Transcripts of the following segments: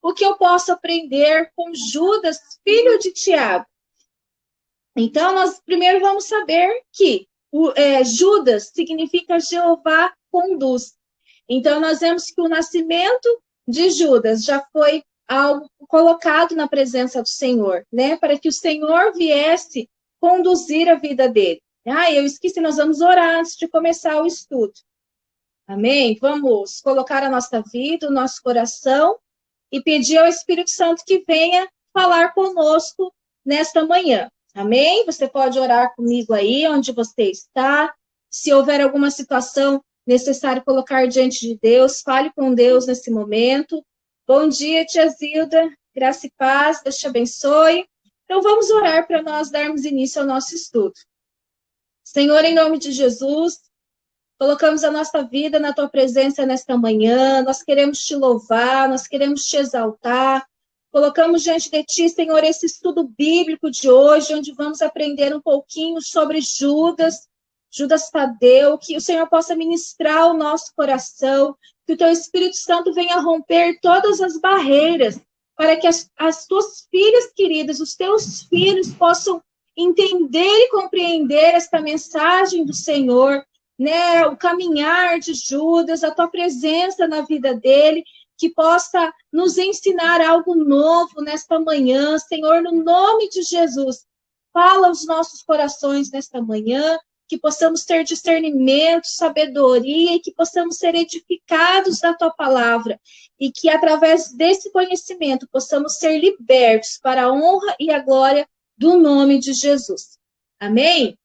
o que eu posso aprender com Judas, filho de Tiago? Então, nós primeiro vamos saber que Judas significa Jeová conduz. Então, nós vemos que o nascimento de Judas já foi algo colocado na presença do Senhor, né? Para que o Senhor viesse conduzir a vida dele. Eu esqueci, nós vamos orar antes de começar o estudo. Amém? Vamos colocar a nossa vida, o nosso coração e pedir ao Espírito Santo que venha falar conosco nesta manhã. Amém? Você pode orar comigo aí, onde você está. Se houver alguma situação necessária colocar diante de Deus, fale com Deus nesse momento. Bom dia, tia Zilda. Graça e paz, Deus te abençoe. Então, vamos orar para nós darmos início ao nosso estudo. Senhor, em nome de Jesus, colocamos a nossa vida na tua presença nesta manhã. Nós queremos te louvar, nós queremos te exaltar. Colocamos diante de ti, Senhor, esse estudo bíblico de hoje, onde vamos aprender um pouquinho sobre Judas Tadeu, que o Senhor possa ministrar o nosso coração, que o teu Espírito Santo venha romper todas as barreiras, para que as tuas filhas queridas, os teus filhos possam entender e compreender esta mensagem do Senhor, né? O caminhar de Judas, a tua presença na vida dele, que possa nos ensinar algo novo nesta manhã, Senhor, no nome de Jesus. Fala aos nossos corações nesta manhã, que possamos ter discernimento, sabedoria, e que possamos ser edificados da tua palavra, e que através desse conhecimento possamos ser libertos para a honra e a glória do nome de Jesus. Amém?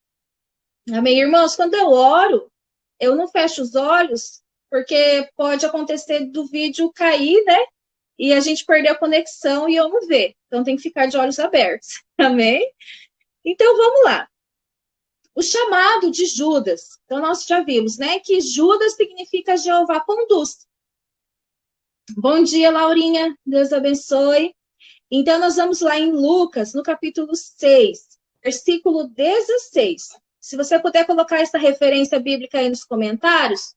Amém, irmãos? Quando eu oro, eu não fecho os olhos, porque pode acontecer do vídeo cair, né? E a gente perder a conexão e eu não ver. Então tem que ficar de olhos abertos. Amém? Então vamos lá. O chamado de Judas. Então nós já vimos, né? Que Judas significa Jeová conduz. Bom dia, Laurinha. Deus abençoe. Então nós vamos lá em Lucas, no capítulo 6, versículo 16. Se você puder colocar essa referência bíblica aí nos comentários,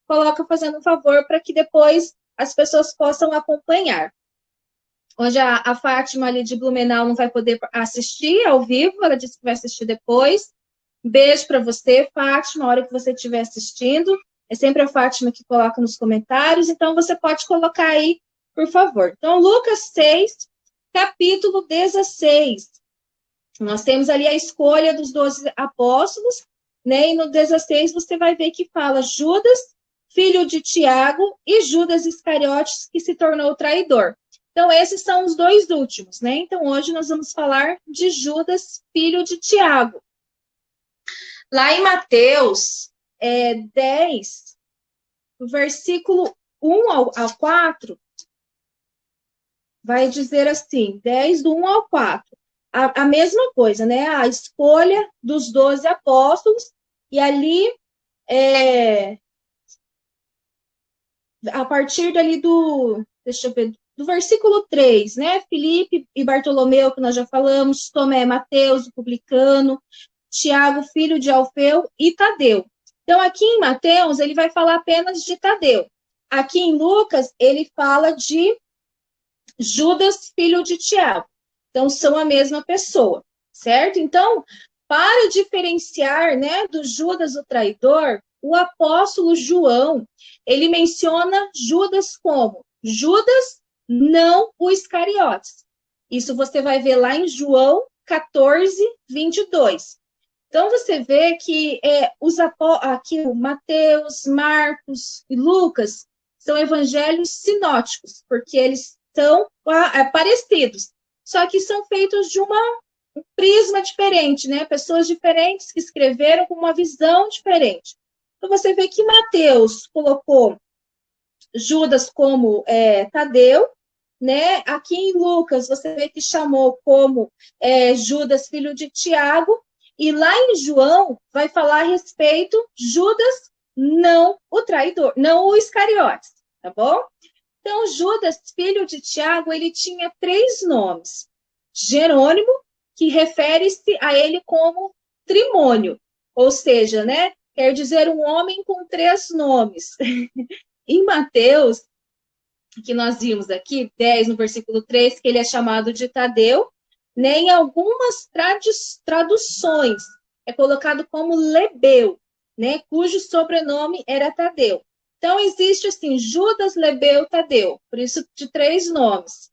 coloca fazendo um favor para que depois as pessoas possam acompanhar. Hoje a Fátima ali de Blumenau não vai poder assistir ao vivo, ela disse que vai assistir depois. Beijo para você, Fátima, a hora que você estiver assistindo. É sempre a Fátima que coloca nos comentários, então você pode colocar aí, por favor. Então, Lucas 6, capítulo 16. Nós temos ali a escolha dos 12 apóstolos, né? E no 16 você vai ver que fala Judas, filho de Tiago, e Judas Iscariotes, que se tornou traidor. Então, esses são os dois últimos, né? Então, hoje nós vamos falar de Judas, filho de Tiago. Lá em Mateus 10, versículo 1 ao 4, vai dizer assim, 10 do 1 ao 4. A mesma coisa, né? A escolha dos 12 apóstolos, e ali, a partir dali deixa eu ver, do versículo 3, né? Filipe e Bartolomeu, que nós já falamos, Tomé, Mateus, o publicano, Tiago, filho de Alfeu, e Tadeu. Então, aqui em Mateus, ele vai falar apenas de Tadeu. Aqui em Lucas, ele fala de Judas, filho de Tiago. Então, são a mesma pessoa, certo? Então, para diferenciar, né, do Judas, o traidor, o apóstolo João, ele menciona Judas como Judas, não o Iscariotes. Isso você vai ver lá em João 14, 22. Então, você vê que aqui o Mateus, Marcos e Lucas são evangelhos sinóticos, porque eles são parecidos, só que são feitos de um prisma diferente, né? Pessoas diferentes que escreveram com uma visão diferente. Então, você vê que Mateus colocou Judas como Tadeu, né? Aqui em Lucas, você vê que chamou como Judas, filho de Tiago, e lá em João vai falar a respeito Judas, não o traidor, não o Iscariotes, tá bom? Então, Judas, filho de Tiago, ele tinha 3 nomes. Jerônimo, que refere-se a ele como trimônio, ou seja, né, quer dizer um homem com 3 nomes. Em Mateus, que nós vimos aqui, 10, no versículo 3, que ele é chamado de Tadeu, né? Em algumas traduções é colocado como Lebeu, né? Cujo sobrenome era Tadeu. Então, existe assim, Judas, Lebeu, Tadeu, por isso de 3 nomes.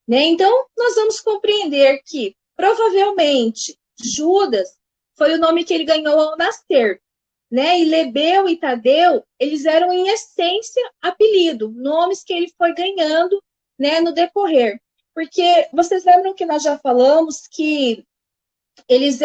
Né? Então, nós vamos compreender que, provavelmente, Judas foi o nome que ele ganhou ao nascer, né? E Lebeu e Tadeu, eles eram, em essência, apelido, nomes que ele foi ganhando, né, no decorrer. Porque vocês lembram que nós já falamos que eles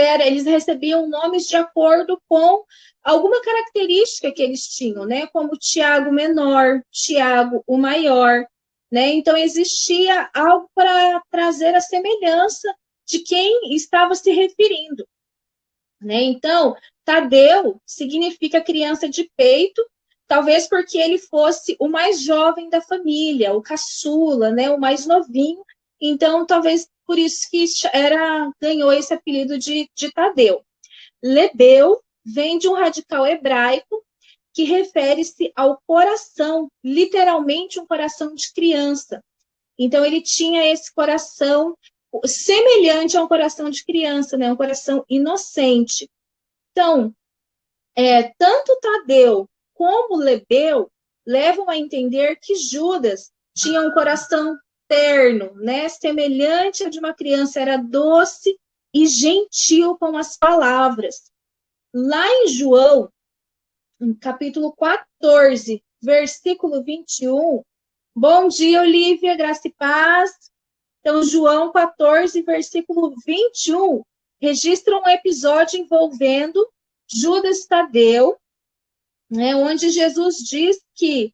recebiam nomes de acordo com alguma característica que eles tinham, né? Como Tiago menor, Tiago o maior, né? Então existia algo para trazer a semelhança de quem estava se referindo, né? Então, Tadeu significa criança de peito, talvez porque ele fosse o mais jovem da família, o caçula, né? O mais novinho. Então, talvez por isso que ganhou esse apelido de Tadeu. Lebeu vem de um radical hebraico que refere-se ao coração, literalmente um coração de criança. Então, ele tinha esse coração semelhante a um coração de criança, né? Um coração inocente. Então, tanto Tadeu como Lebeu levam a entender que Judas tinha um coração terno, né? Semelhante ao de uma criança, era doce e gentil com as palavras. Lá em João, no capítulo 14, versículo 21, bom dia, Olivia, graça e paz. Então, João 14, versículo 21, registra um episódio envolvendo Judas Tadeu, né, onde Jesus diz que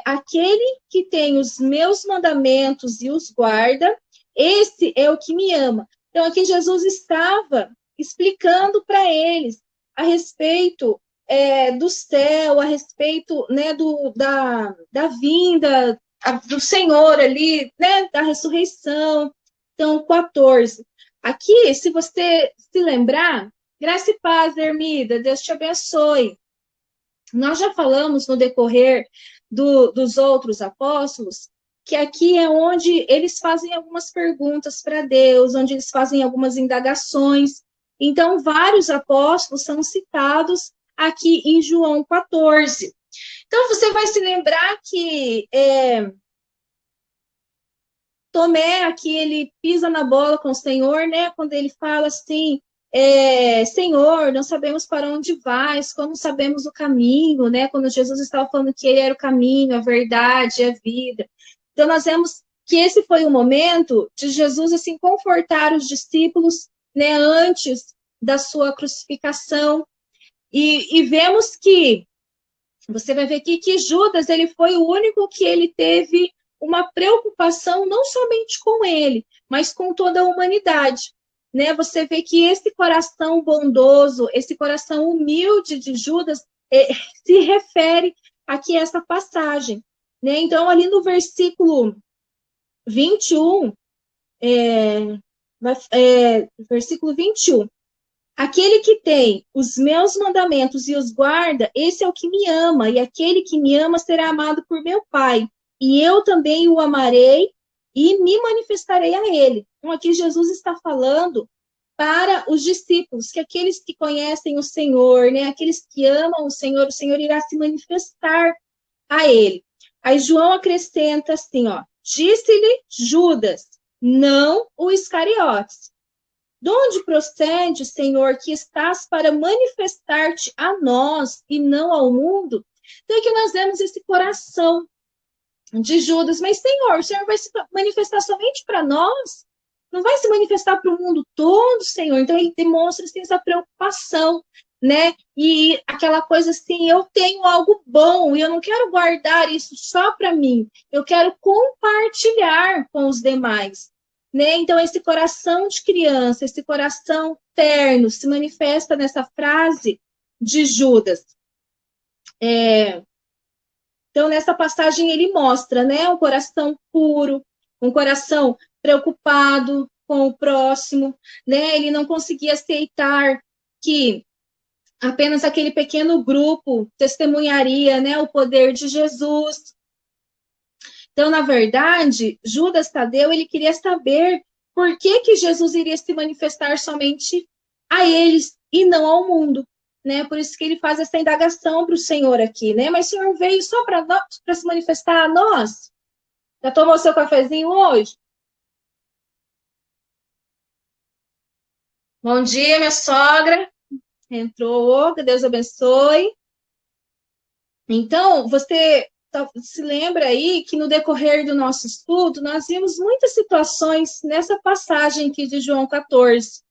aquele que tem os meus mandamentos e os guarda, esse é o que me ama. Então, aqui Jesus estava explicando para eles a respeito do céu, a respeito, né, da vinda do Senhor ali, né, da ressurreição. Então, 14. Aqui, se você se lembrar, graça e paz, Ermida, Deus te abençoe. Nós já falamos no decorrer dos outros apóstolos que aqui é onde eles fazem algumas perguntas para Deus, onde eles fazem algumas indagações. Então, vários apóstolos são citados aqui em João 14. Então, você vai se lembrar que Tomé aqui, ele pisa na bola com o Senhor, né? Quando ele fala assim, Senhor, não sabemos para onde vais, como sabemos o caminho, né? Quando Jesus estava falando que ele era o caminho, a verdade, a vida. Então, nós vemos que esse foi o momento de Jesus, assim, confortar os discípulos, né? Antes da sua crucificação. E vemos que, você vai ver aqui que Judas, ele foi o único que ele teve uma preocupação não somente com ele, mas com toda a humanidade. Né? Você vê que esse coração bondoso, esse coração humilde de Judas, se refere aqui a essa passagem. Né? Então, ali no versículo 21, versículo 21, aquele que tem os meus mandamentos e os guarda, esse é o que me ama, e aquele que me ama será amado por meu Pai. E eu também o amarei e me manifestarei a ele. Então, aqui Jesus está falando para os discípulos, que aqueles que conhecem o Senhor, né, aqueles que amam o Senhor irá se manifestar a ele. Aí João acrescenta assim, ó, disse-lhe Judas, não o Iscariotes. De onde procede, Senhor, que estás para manifestar-te a nós e não ao mundo? Então, aqui nós vemos esse coração de Judas. Mas, Senhor, o Senhor vai se manifestar somente para nós? Não vai se manifestar para o mundo todo, Senhor? Então, ele demonstra assim, essa preocupação, né? E aquela coisa assim, eu tenho algo bom e eu não quero guardar isso só para mim. Eu quero compartilhar com os demais. Né? Então, esse coração de criança, esse coração terno, se manifesta nessa frase de Judas. Então, nessa passagem, ele mostra, né, um coração puro, um coração preocupado com o próximo, né? Ele não conseguia aceitar que apenas aquele pequeno grupo testemunharia, né, o poder de Jesus. Então, na verdade, Judas Tadeu, ele queria saber por que Jesus iria se manifestar somente a eles e não ao mundo, né? Por isso que ele faz essa indagação para o Senhor aqui, né? Mas o Senhor veio só para se manifestar a nós? Já tomou seu cafezinho hoje? Bom dia, minha sogra. Entrou, que Deus abençoe. Então, você se lembra aí que no decorrer do nosso estudo, nós vimos muitas situações nessa passagem aqui de João 14.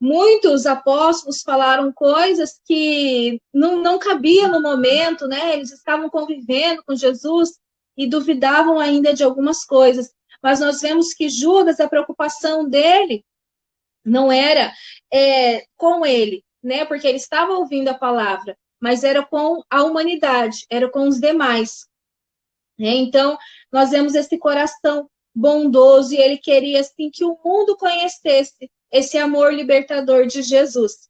Muitos apóstolos falaram coisas que não cabiam no momento, né? Eles estavam convivendo com Jesus e duvidavam ainda de algumas coisas. Mas nós vemos que Judas, a preocupação dele não era com ele, né? Porque ele estava ouvindo a palavra, mas era com a humanidade, era com os demais. Né? Então, nós vemos esse coração bondoso e ele queria assim que o mundo conhecesse esse amor libertador de Jesus.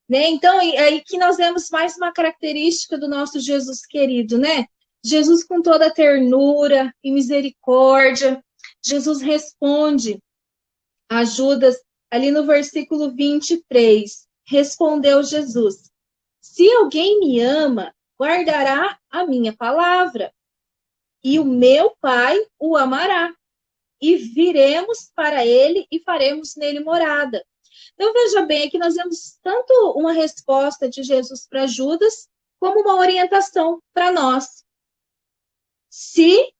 Né? Então, aí que nós vemos mais uma característica do nosso Jesus querido, né? Jesus com toda a ternura e misericórdia. Jesus responde a Judas ali no versículo 23. Respondeu Jesus: se alguém me ama, guardará a minha palavra, e o meu Pai o amará, e viremos para ele e faremos nele morada. Então, veja bem, aqui nós vemos tanto uma resposta de Jesus para Judas, como uma orientação para nós. Se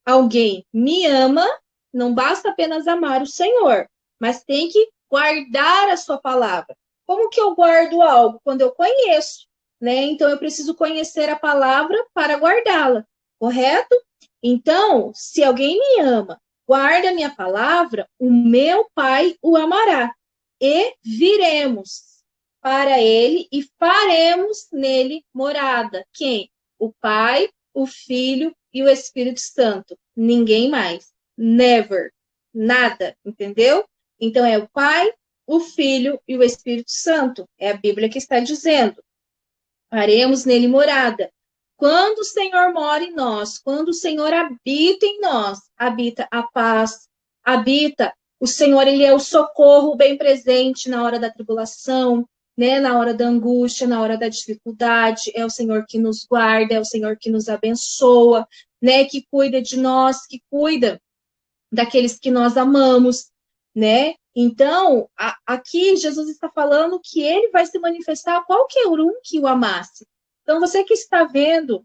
alguém me ama, não basta apenas amar o Senhor, mas tem que guardar a sua palavra. Como que eu guardo algo? Quando eu conheço, né? Então, eu preciso conhecer a palavra para guardá-la, correto? Então, se alguém me ama, guarda a minha palavra, o meu Pai o amará. E viremos para ele e faremos nele morada. Quem? O Pai, o Filho e o Espírito Santo. Ninguém mais. Never. Nada. Entendeu? Então, é o Pai, o Filho e o Espírito Santo. É a Bíblia que está dizendo. Faremos nele morada. Quando o Senhor mora em nós, quando o Senhor habita em nós, habita a paz, habita o Senhor, ele é o socorro bem presente na hora da tribulação, né, na hora da angústia, na hora da dificuldade, é o Senhor que nos guarda, é o Senhor que nos abençoa, né, que cuida de nós, que cuida daqueles que nós amamos, né? Então, aqui Jesus está falando que ele vai se manifestar a qualquer um que o amasse. Então, você que está vendo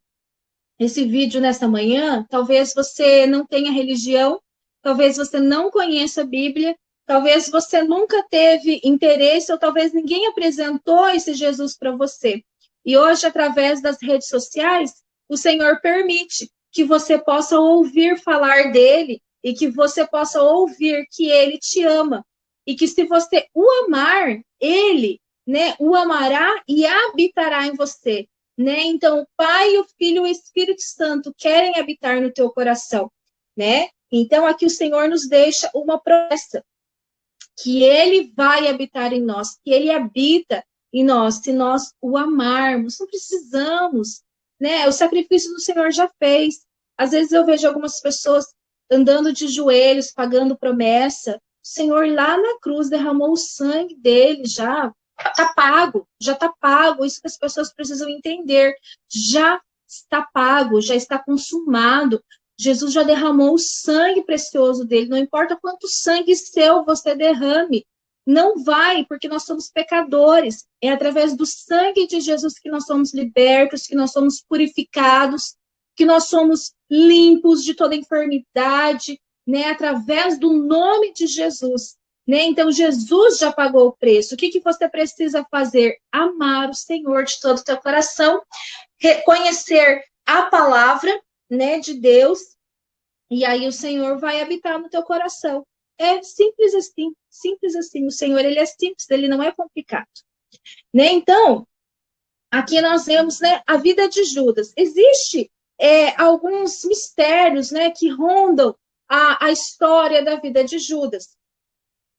esse vídeo nessa manhã, talvez você não tenha religião, talvez você não conheça a Bíblia, talvez você nunca teve interesse, ou talvez ninguém apresentou esse Jesus para você. E hoje, através das redes sociais, o Senhor permite que você possa ouvir falar dele e que você possa ouvir que ele te ama. E que se você o amar, ele, né, o amará e habitará em você. Né? Então, o Pai, o Filho e o Espírito Santo querem habitar no teu coração, né? Então, aqui o Senhor nos deixa uma promessa, que ele vai habitar em nós, que ele habita em nós, se nós o amarmos. Não precisamos, né? O sacrifício do Senhor já fez. Às vezes eu vejo algumas pessoas andando de joelhos, pagando promessa. O Senhor lá na cruz derramou o sangue dele já. Está pago, já está pago. Isso que as pessoas precisam entender. Já está pago, já está consumado. Jesus já derramou o sangue precioso dele. Não importa quanto sangue seu você derrame. Não vai, porque nós somos pecadores. É através do sangue de Jesus que nós somos libertos, que nós somos purificados, que nós somos limpos de toda enfermidade, né? Através do nome de Jesus. Né? Então, Jesus já pagou o preço. O que você precisa fazer? Amar o Senhor de todo o teu coração, reconhecer a palavra, né, de Deus, e aí o Senhor vai habitar no teu coração. É simples assim, simples assim. O Senhor, ele é simples, ele não é complicado. Né? Então, aqui nós vemos, né, a vida de Judas. Existe alguns mistérios, né, que rondam a história da vida de Judas.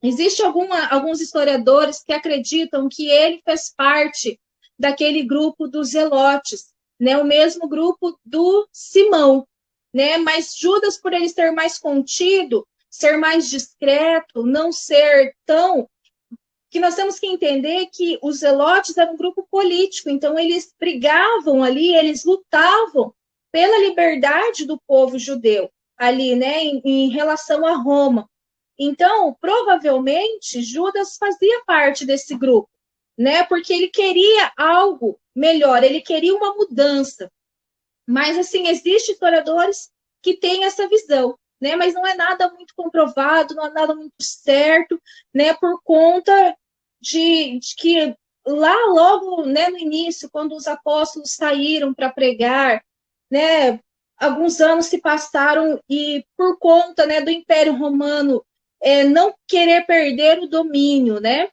Existem alguns historiadores que acreditam que ele fez parte daquele grupo dos Zelotes, né? O mesmo grupo do Simão. né? Mas Judas, por ele ser mais contido, ser mais discreto, não ser tão... Que nós temos que entender que os zelotes eram um grupo político, então eles brigavam ali, eles lutavam pela liberdade do povo judeu ali, né, em relação a Roma. Então, provavelmente, Judas fazia parte desse grupo, né, porque ele queria algo melhor, ele queria uma mudança. Mas, assim, existem historiadores que têm essa visão, né, mas não é nada muito comprovado, não é nada muito certo, né, por conta de que lá logo, né, no início, quando os apóstolos saíram para pregar, né, alguns anos se passaram e por conta, né, do Império Romano não querer perder o domínio, né?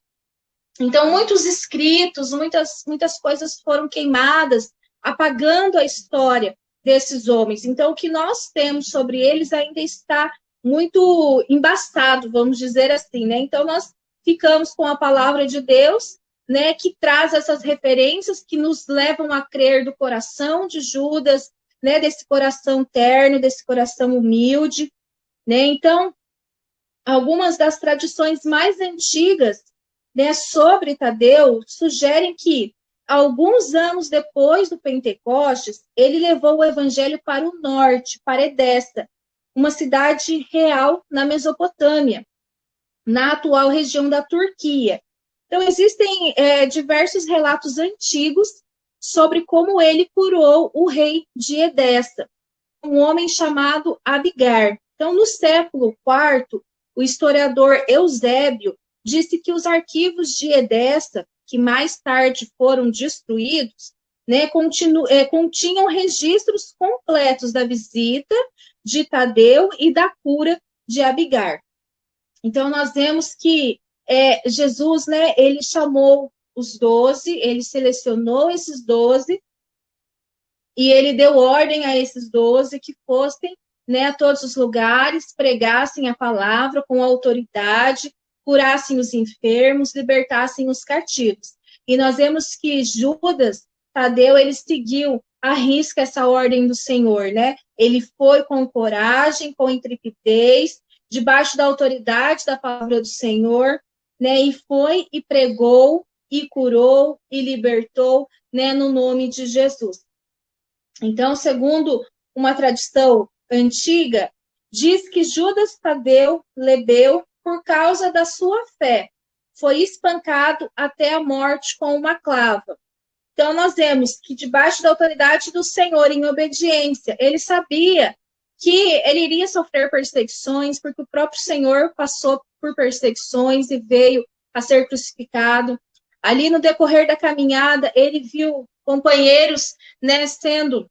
Então muitos escritos, muitas coisas foram queimadas, apagando a história desses homens. Então o que nós temos sobre eles ainda está muito embaçado, vamos dizer assim, né? Então nós ficamos com a palavra de Deus, né, que traz essas referências que nos levam a crer do coração de Judas, né, desse coração terno, desse coração humilde, né? Então, algumas das tradições mais antigas, né, sobre Tadeu sugerem que, alguns anos depois do Pentecostes, ele levou o evangelho para o norte, para Edessa, uma cidade real na Mesopotâmia, na atual região da Turquia. Então, existem diversos relatos antigos sobre como ele curou o rei de Edessa, um homem chamado Abigar. Então, no século IV, o historiador Eusébio disse que os arquivos de Edessa, que mais tarde foram destruídos, né, continham registros completos da visita de Tadeu e da cura de Abigar. Então, nós vemos que Jesus, né, ele chamou os 12, ele selecionou esses 12, e ele deu ordem a esses 12 que fossem, né, a todos os lugares, pregassem a palavra com autoridade, curassem os enfermos, libertassem os cativos. E nós vemos que Judas, Tadeu, ele seguiu à risca essa ordem do Senhor, né? Ele foi com coragem, com intrepidez, debaixo da autoridade da palavra do Senhor, né? E foi e pregou, e curou, e libertou, né, no nome de Jesus. Então, segundo uma tradição antiga, diz que Judas Tadeu Lebeu, por causa da sua fé, foi espancado até a morte com uma clava. Então, nós vemos que, debaixo da autoridade do Senhor, em obediência, ele sabia que ele iria sofrer perseguições, porque o próprio Senhor passou por perseguições e veio a ser crucificado. Ali, no decorrer da caminhada, ele viu companheiros, né, sendo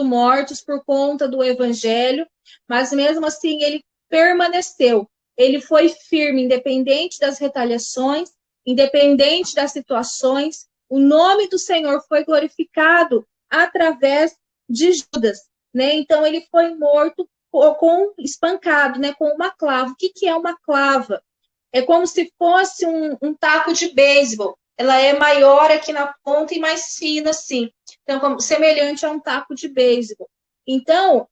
mortos por conta do evangelho, mas mesmo assim ele permaneceu. Ele foi firme, independente das retaliações, independente das situações. O nome do Senhor foi glorificado através de Judas, né? Então ele foi morto espancado, né, com uma clava. O que é uma clava? É como se fosse um taco de beisebol. Ela é maior aqui na ponta e mais fina, assim. Então, semelhante a um taco de beisebol. Então,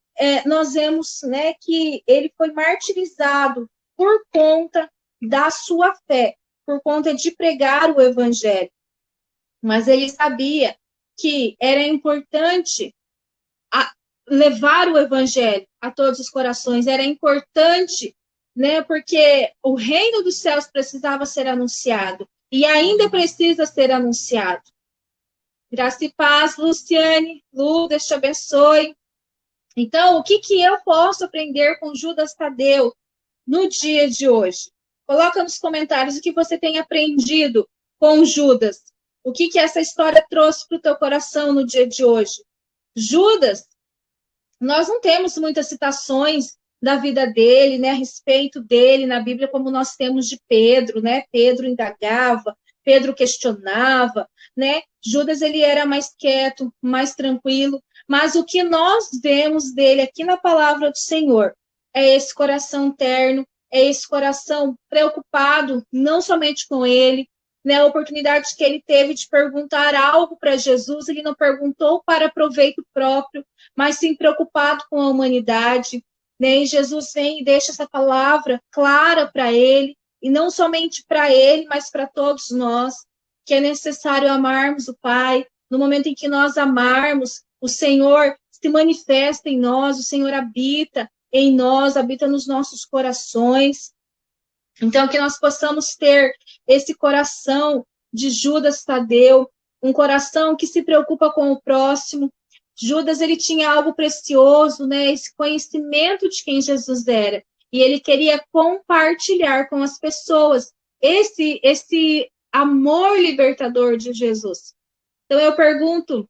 nós vemos, né, que ele foi martirizado por conta da sua fé, por conta de pregar o evangelho. Mas ele sabia que era importante levar o evangelho a todos os corações, era importante, né, porque o reino dos céus precisava ser anunciado e ainda precisa ser anunciado. Graça e paz, Luciane. Lu, Deus te abençoe. Então, o que eu posso aprender com Judas Tadeu no dia de hoje? Coloca nos comentários o que você tem aprendido com Judas. O que essa história trouxe para o teu coração no dia de hoje? Judas, nós não temos muitas citações da vida dele, né, a respeito dele na Bíblia, como nós temos de Pedro, né? Pedro indagava, Pedro questionava, né? Judas, ele era mais quieto, mais tranquilo, mas o que nós vemos dele aqui na palavra do Senhor é esse coração terno, é esse coração preocupado não somente com ele, né, a oportunidade que ele teve de perguntar algo para Jesus, ele não perguntou para proveito próprio, mas sim preocupado com a humanidade, né? E Jesus vem e deixa essa palavra clara para ele, e não somente para ele, mas para todos nós, que é necessário amarmos o Pai. No momento em que nós amarmos, o Senhor se manifesta em nós, o Senhor habita em nós, habita nos nossos corações. Então, que nós possamos ter esse coração de Judas Tadeu, um coração que se preocupa com o próximo. Judas, ele tinha algo precioso, né? Esse conhecimento de quem Jesus era. E ele queria compartilhar com as pessoas esse amor libertador de Jesus. Então, eu pergunto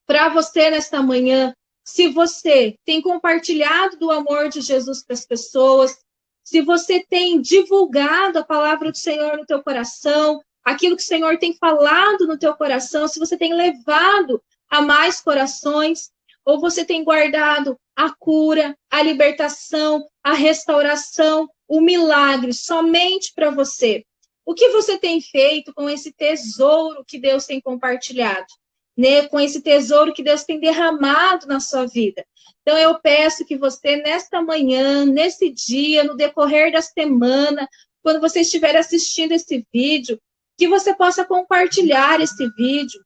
para você nesta manhã, se você tem compartilhado do amor de Jesus para as pessoas, se você tem divulgado a palavra do Senhor no teu coração, aquilo que o Senhor tem falado no teu coração, se você tem levado a mais corações, ou você tem guardado a cura, a libertação, a restauração, o milagre somente para você. O que você tem feito com esse tesouro que Deus tem compartilhado? Né, com esse tesouro que Deus tem derramado na sua vida. Então, eu peço que você, nesta manhã, nesse dia, no decorrer da semana, quando você estiver assistindo esse vídeo, que você possa compartilhar esse vídeo.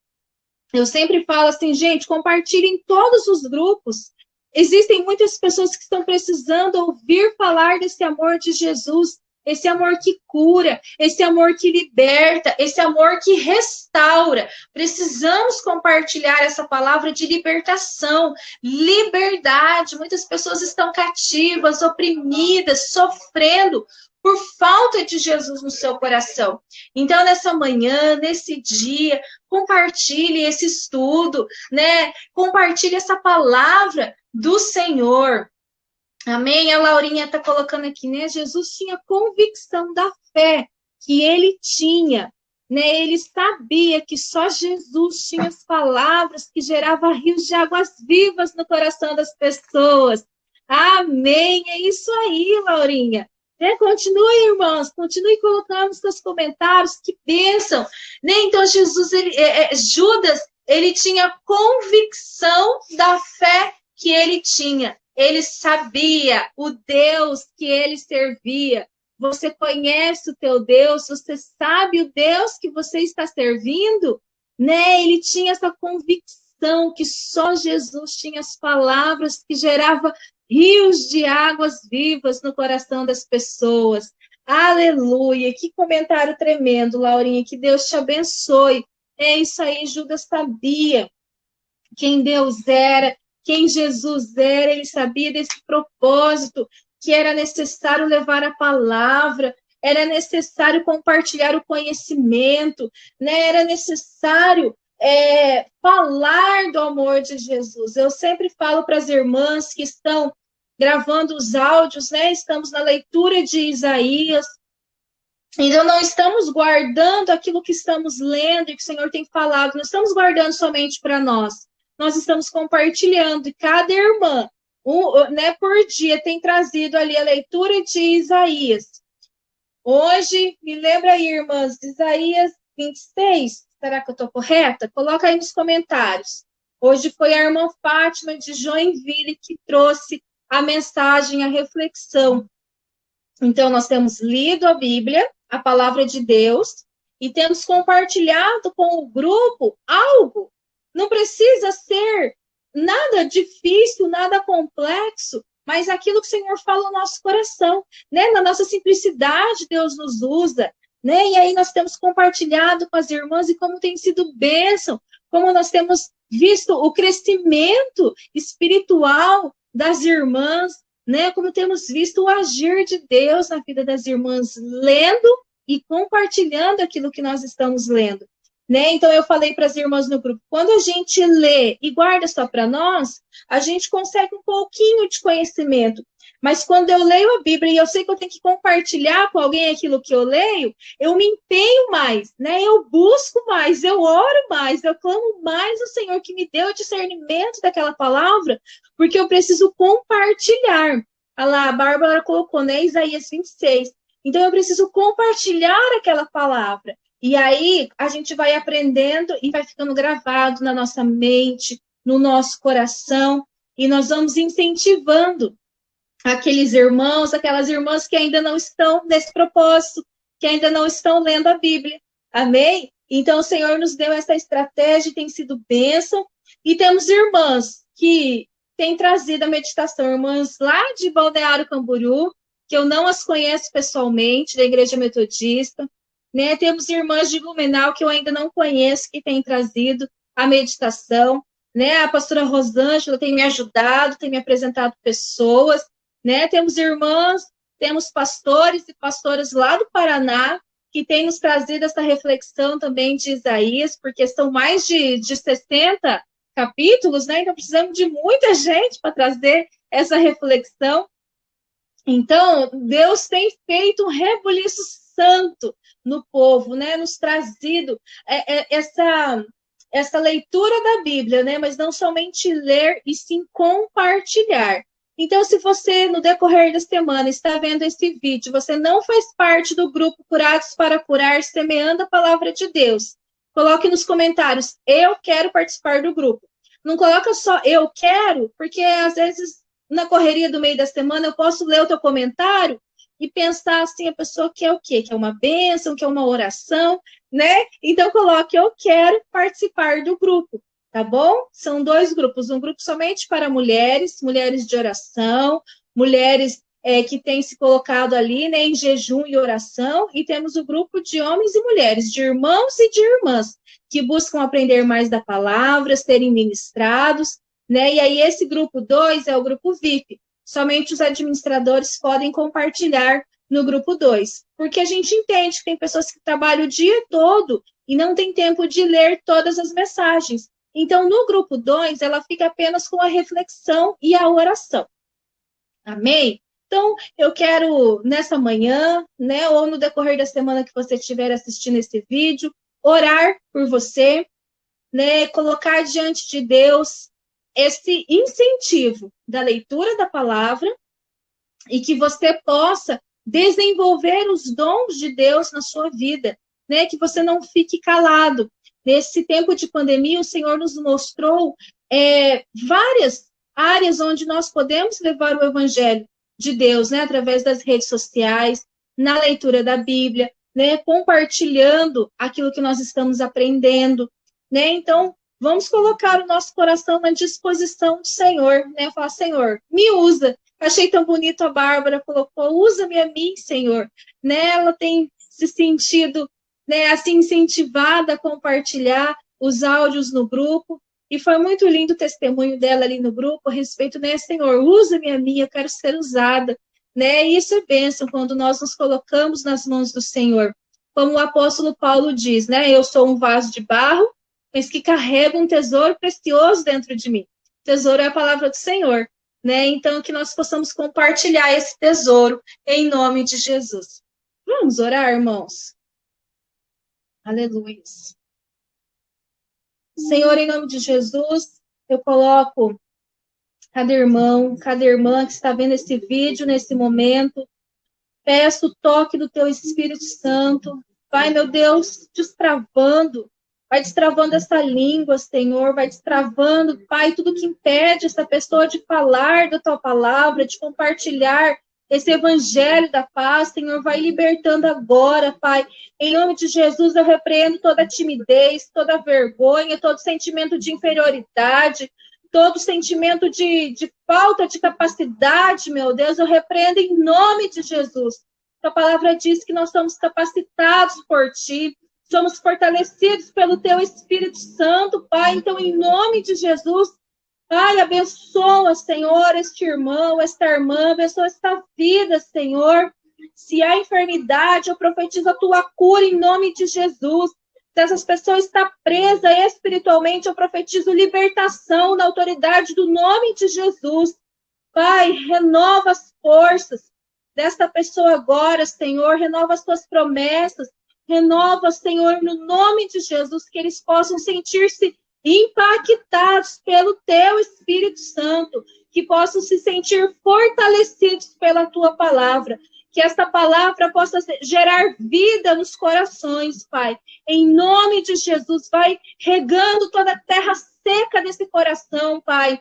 Eu sempre falo assim, gente, compartilhe em todos os grupos. Existem muitas pessoas que estão precisando ouvir falar desse amor de Jesus, esse amor que cura, esse amor que liberta, esse amor que restaura. Precisamos compartilhar essa palavra de libertação, liberdade. Muitas pessoas estão cativas, oprimidas, sofrendo por falta de Jesus no seu coração. Então, nessa manhã, nesse dia, compartilhe esse estudo, né? Compartilhe essa palavra do Senhor. Amém? A Laurinha está colocando aqui, né? Jesus tinha convicção da fé que ele tinha, né? Ele sabia que só Jesus tinha as palavras que geravam rios de águas vivas no coração das pessoas. Amém? É isso aí, Laurinha. Né? Continue, irmãos, continue colocando nos seus comentários, que bênção. Né? Então, Judas, ele tinha convicção da fé que ele tinha. Ele sabia o Deus que ele servia. Você conhece o teu Deus? Você sabe o Deus que você está servindo? Né? Ele tinha essa convicção que só Jesus tinha as palavras que geravam rios de águas vivas no coração das pessoas. Aleluia! Que comentário tremendo, Laurinha. Que Deus te abençoe. É isso aí, Judas sabia quem Deus era, quem Jesus era, ele sabia desse propósito, que era necessário levar a palavra, era necessário compartilhar o conhecimento, né? Era necessário falar do amor de Jesus. Eu sempre falo para as irmãs que estão gravando os áudios, né? Estamos na leitura de Isaías, então não estamos guardando aquilo que estamos lendo e que o Senhor tem falado, não estamos guardando somente para nós. Nós estamos compartilhando, e cada irmã, né, por dia, tem trazido ali a leitura de Isaías. Hoje, me lembra aí, irmãs, Isaías 26, será que eu estou correta? Coloca aí nos comentários. Hoje foi a irmã Fátima de Joinville que trouxe a mensagem, a reflexão. Então, nós temos lido a Bíblia, a palavra de Deus, e temos compartilhado com o grupo algo. Não precisa ser nada difícil, nada complexo, mas aquilo que o Senhor fala no nosso coração, né? Na nossa simplicidade, Deus nos usa, né? E aí nós temos compartilhado com as irmãs e como tem sido bênção, como nós temos visto o crescimento espiritual das irmãs, né? Como temos visto o agir de Deus na vida das irmãs, lendo e compartilhando aquilo que nós estamos lendo. Né? Então, eu falei para as irmãs no grupo, quando a gente lê e guarda só para nós, a gente consegue um pouquinho de conhecimento. Mas quando eu leio a Bíblia e eu sei que eu tenho que compartilhar com alguém aquilo que eu leio, eu me empenho mais, né? Eu busco mais, eu oro mais, eu clamo mais ao Senhor que me dê o discernimento daquela palavra, porque eu preciso compartilhar. Olha lá, a Bárbara colocou, né? Isaías 26. Então, eu preciso compartilhar aquela palavra. E aí a gente vai aprendendo e vai ficando gravado na nossa mente, no nosso coração, e nós vamos incentivando aqueles irmãos, aquelas irmãs que ainda não estão nesse propósito, que ainda não estão lendo a Bíblia. Amém? Então, o Senhor nos deu essa estratégia, tem sido bênção. E temos irmãs que têm trazido a meditação, irmãs lá de Balneário Camboriú, que eu não as conheço pessoalmente, da Igreja Metodista. Né? Temos irmãs de Blumenau que eu ainda não conheço, que têm trazido a meditação. Né? A pastora Rosângela tem me ajudado, tem me apresentado pessoas. Né? Temos irmãs, temos pastores e pastoras lá do Paraná, que têm nos trazido essa reflexão também de Isaías, porque são mais de 60 capítulos, né? Então precisamos de muita gente para trazer essa reflexão. Então, Deus tem feito um rebuliço santo no povo, né? Nos trazido essa leitura da Bíblia, né? Mas não somente ler, e sim compartilhar. Então, se você, no decorrer da semana, está vendo esse vídeo, você não faz parte do grupo Curados para Curar, Semeando a Palavra de Deus, coloque nos comentários, eu quero participar do grupo. Não coloca só eu quero, porque às vezes, na correria do meio da semana, eu posso ler o teu comentário e pensar assim, a pessoa quer o quê? Quer uma bênção, quer uma oração, né? Então, coloque eu quero participar do grupo. Tá bom? São 2 grupos, um grupo somente para mulheres, mulheres de oração, mulheres que têm se colocado ali, né, em jejum e oração, e temos o grupo de homens e mulheres, de irmãos e de irmãs, que buscam aprender mais da palavra, serem ministrados, né, e aí esse grupo 2 é o grupo VIP, somente os administradores podem compartilhar no grupo 2, porque a gente entende que tem pessoas que trabalham o dia todo e não tem tempo de ler todas as mensagens. Então, no grupo 2, ela fica apenas com a reflexão e a oração. Amém? Então, eu quero, nessa manhã, né, ou no decorrer da semana que você estiver assistindo esse vídeo, orar por você, né, colocar diante de Deus esse incentivo da leitura da palavra e que você possa desenvolver os dons de Deus na sua vida, né, que você não fique calado. Nesse tempo de pandemia, o Senhor nos mostrou várias áreas onde nós podemos levar o Evangelho de Deus, né, através das redes sociais, na leitura da Bíblia, né, compartilhando aquilo que nós estamos aprendendo, né? Então, vamos colocar o nosso coração na disposição do Senhor, né? Falar, Senhor, me usa. Achei tão bonito a Bárbara colocou, usa-me a mim, Senhor. Né? Ela tem se sentido, né, assim, incentivada a compartilhar os áudios no grupo, e foi muito lindo o testemunho dela ali no grupo a respeito, né, Senhor, usa-me a mim, eu quero ser usada, né, e isso é bênção quando nós nos colocamos nas mãos do Senhor, como o apóstolo Paulo diz, né, eu sou um vaso de barro, mas que carrega um tesouro precioso dentro de mim, tesouro é a palavra do Senhor, né, então que nós possamos compartilhar esse tesouro em nome de Jesus. Vamos orar, irmãos? Aleluia. Senhor, em nome de Jesus, eu coloco cada irmão, cada irmã que está vendo esse vídeo nesse momento. Peço o toque do teu Espírito Santo. Pai, meu Deus, destravando. Vai destravando essa língua, Senhor. Vai destravando, Pai, tudo que impede essa pessoa de falar da tua palavra, de compartilhar esse evangelho da paz, Senhor, vai libertando agora, Pai. Em nome de Jesus, eu repreendo toda timidez, toda vergonha, todo sentimento de inferioridade, todo sentimento de falta de capacidade, meu Deus, eu repreendo em nome de Jesus. A palavra diz que nós somos capacitados por Ti, somos fortalecidos pelo Teu Espírito Santo, Pai. Então, em nome de Jesus, Pai, abençoa, Senhor, este irmão, esta irmã, abençoa esta vida, Senhor. Se há enfermidade, eu profetizo a tua cura em nome de Jesus. Se essas pessoas estão presas espiritualmente, eu profetizo libertação na autoridade do nome de Jesus. Pai, renova as forças desta pessoa agora, Senhor, renova as tuas promessas, renova, Senhor, no nome de Jesus, que eles possam sentir-se impactados pelo teu Espírito Santo, que possam se sentir fortalecidos pela tua palavra, que esta palavra possa gerar vida nos corações, Pai. Em nome de Jesus, vai regando toda a terra seca desse coração, Pai.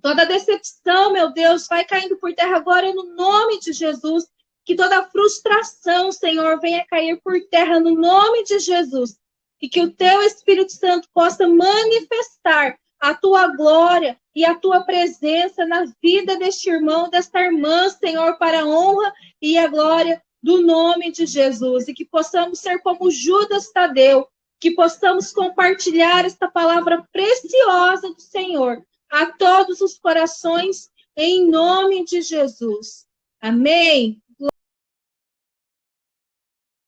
Toda decepção, meu Deus, vai caindo por terra agora no nome de Jesus. Que toda frustração, Senhor, venha cair por terra no nome de Jesus. E que o teu Espírito Santo possa manifestar a tua glória e a tua presença na vida deste irmão, desta irmã, Senhor, para a honra e a glória do nome de Jesus. E que possamos ser como Judas Tadeu, que possamos compartilhar esta palavra preciosa do Senhor a todos os corações, em nome de Jesus. Amém.